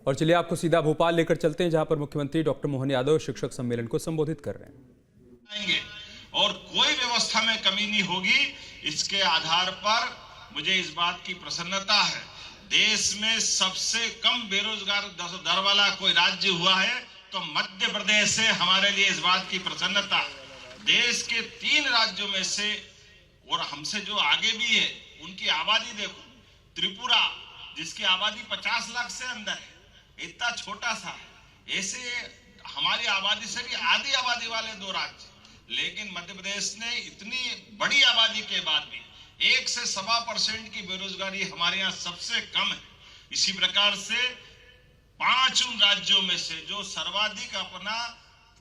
और चलिए आपको सीधा भोपाल लेकर चलते हैं, जहां पर मुख्यमंत्री डॉक्टर मोहन यादव शिक्षक सम्मेलन को संबोधित कर रहे हैं। और कोई व्यवस्था में कमी नहीं होगी, इसके आधार पर मुझे इस बात की प्रसन्नता है। देश में सबसे कम बेरोजगार दर वाला कोई राज्य हुआ है तो मध्य प्रदेश से हमारे लिए इस बात की प्रसन्नता है। देश के 3 राज्यों में से और हमसे जो आगे भी है उनकी आबादी देखो। त्रिपुरा जिसकी आबादी 50 लाख से अंदर है, इतना छोटा सा है। ऐसे हमारी आबादी से भी आधी आबादी वाले 2 राज्य, लेकिन मध्य प्रदेश ने इतनी बड़ी आबादी के बाद भी 1 से 1.25% की बेरोजगारी हमारे यहाँ सबसे कम है। इसी प्रकार से 5 उन राज्यों में से जो सर्वाधिक अपना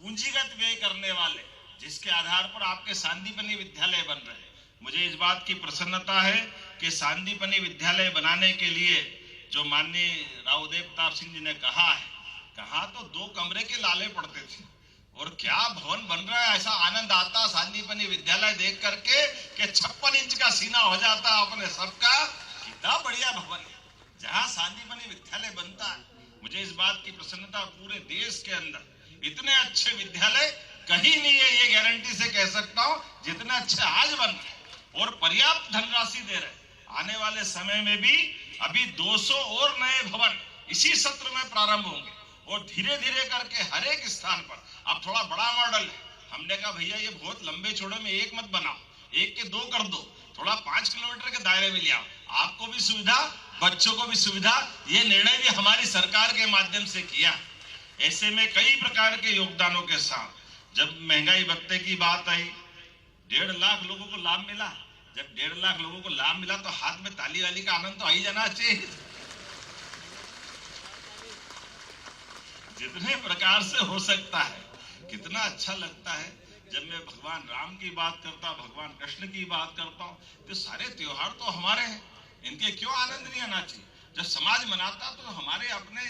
पूंजीगत व्यय करने वाले, जिसके आधार पर आपके सांदीपनि विद्यालय बन रहे हैं। मुझे इस बात की प्रसन्नता है कि सांदीपनि विद्यालय बनाने के लिए जो माननीय रावदेव प्रताप सिंह जी ने कहा है, कहा तो 2 कमरे के लाले पड़ते थे और क्या भवन बन रहा है। ऐसा आनंद आता सांदीपनि विद्यालय देख करके कि 56 इंच का सीना हो जाता अपने सबका। कितना बढ़िया भवन है जहां सांदीपनि विद्यालय बनता है। मुझे इस बात की प्रसन्नता, पूरे देश के अंदर इतने अच्छे विद्यालय कहीं नहीं है, ये गारंटी से कह सकता हूं, जितने अच्छे आज बन रहे और पर्याप्त धनराशि दे रहे। आने वाले समय में भी अभी 200 और नए भवन इसी सत्र में प्रारंभ होंगे और धीरे धीरे करके हर एक स्थान पर। अब थोड़ा बड़ा मॉडल है, हमने कहा भैया ये बहुत लंबे चौड़े में 1 मत बनाओ, 1 के 2 कर दो, थोड़ा 5 किलोमीटर के दायरे में ले आओ, आपको भी सुविधा, बच्चों को भी सुविधा। ये निर्णय भी हमारी सरकार के माध्यम से किया। ऐसे में कई प्रकार के योगदानों के साथ जब महंगाई भत्ते की बात आई, 1.5 लाख लोगों को लाभ मिला। जब 1.5 लाख लोगों को लाभ मिला तो हाथ में ताली वाली का आनंद तो आ ही जाना चाहिए। जितने प्रकार से हो सकता है, कितना अच्छा लगता है जब मैं भगवान राम की बात करता, भगवान कृष्ण की बात करता हूँ, तो सारे त्योहार तो हमारे हैं, इनके क्यों आनंद नहीं आना चाहिए। जब समाज मनाता तो हमारे अपने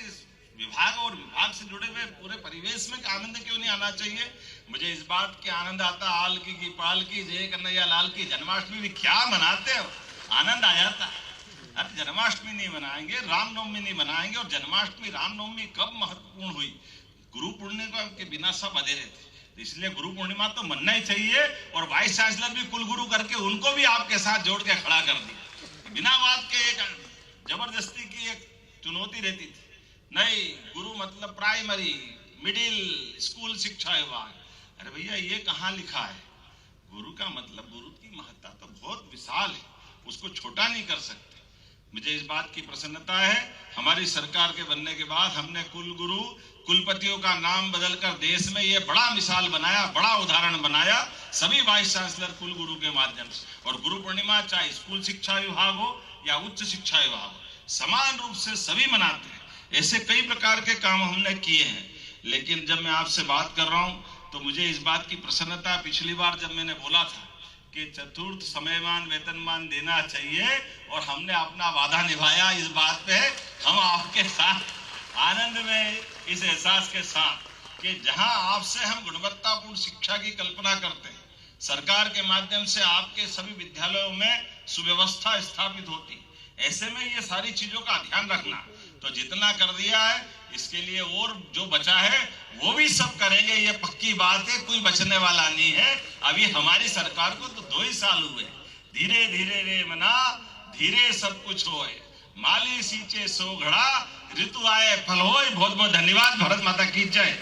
विभाग और विभाग से जुड़े हुए पूरे परिवेश में आनंद क्यों नहीं आना चाहिए। मुझे इस बात की आनंद आता, आल की पाल की जय कन्हैया लाल की। जन्माष्टमी भी क्या मनाते हो, आनंद आ जाता है। अब जन्माष्टमी नहीं मनाएंगे, रामनवमी नहीं मनाएंगे। और जन्माष्टमी रामनवमी कब महत्वपूर्ण हुई, गुरु पूर्णिमा के बिना सब अधेरे थे, तो इसलिए गुरु पूर्णिमा तो मनना ही चाहिए। और वाइस चांसलर भी कुलगुरु करके उनको भी आपके साथ जोड़ के खड़ा कर दिया। बिना बात के एक जबरदस्ती की एक चुनौती रहती थी, नहीं गुरु मतलब प्राइमरी मिडिल स्कूल शिक्षा विभाग। अरे भैया ये कहाँ लिखा है, गुरु का मतलब, गुरु की महत्ता तो बहुत विशाल है, उसको छोटा नहीं कर सकते। मुझे इस बात की प्रसन्नता है, हमारी सरकार के बनने के बाद हमने कुलगुरु कुलपतियों का नाम बदलकर देश में ये बड़ा मिसाल बनाया, बड़ा उदाहरण बनाया, सभी वाइस चांसलर कुलगुरु के माध्यम से। और गुरु पूर्णिमा चाहे स्कूल शिक्षा विभाग हो या उच्च शिक्षा विभाग हो, समान रूप से सभी मनाते हैं। ऐसे कई प्रकार के काम हमने किए हैं। लेकिन जब मैं आपसे बात कर रहा हूं तो मुझे इस बात की प्रसन्नता, पिछली बार जब मैंने बोला था कि चतुर्थ समयमान वेतनमान देना चाहिए और हमने अपना वादा निभाया, इस बात पे हम आपके साथ आनंद में, इस एहसास के साथ कि जहां आपसे हम गुणवत्तापूर्ण शिक्षा की कल्पना करते हैं, सरकार के माध्यम से आपके सभी विद्यालयों में सुव्यवस्था स्थापित होती, ऐसे में ये सारी चीजों का ध्यान रखना। तो जितना कर दिया है, इसके लिए और जो बचा है वो भी सब करेंगे, ये पक्की बात है, कोई बचने वाला नहीं है। अभी हमारी सरकार को तो 2 ही साल हुए, धीरे धीरे रे मना धीरे सब कुछ होए, माली सींचे सो घड़ा, ऋतु आए फल होए। बहुत बहुत धन्यवाद। भारत माता की जय।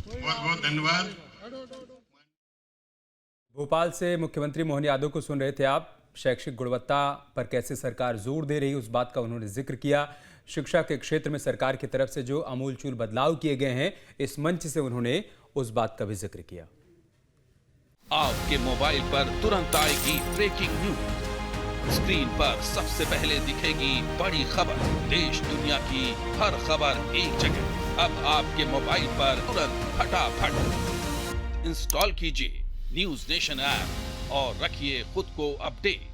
बहुत बहुत धन्यवाद। भोपाल से मुख्यमंत्री मोहन यादव को सुन रहे थे आप। शैक्षिक गुणवत्ता पर कैसे सरकार जोर दे रही है, उस बात का उन्होंने जिक्र किया। शिक्षा के क्षेत्र में सरकार की तरफ से जो आमूलचूल बदलाव किए गए हैं, इस मंच से उन्होंने उस बात का भी जिक्र किया। आपके मोबाइल पर तुरंत आएगी ब्रेकिंग न्यूज, स्क्रीन पर सबसे पहले दिखेगी बड़ी खबर, देश दुनिया की हर खबर एक जगह। अब आपके मोबाइल पर तुरंत फटाफट इंस्टॉल कीजिए न्यूज नेशन ऐप और रखिए खुद को अपडेट।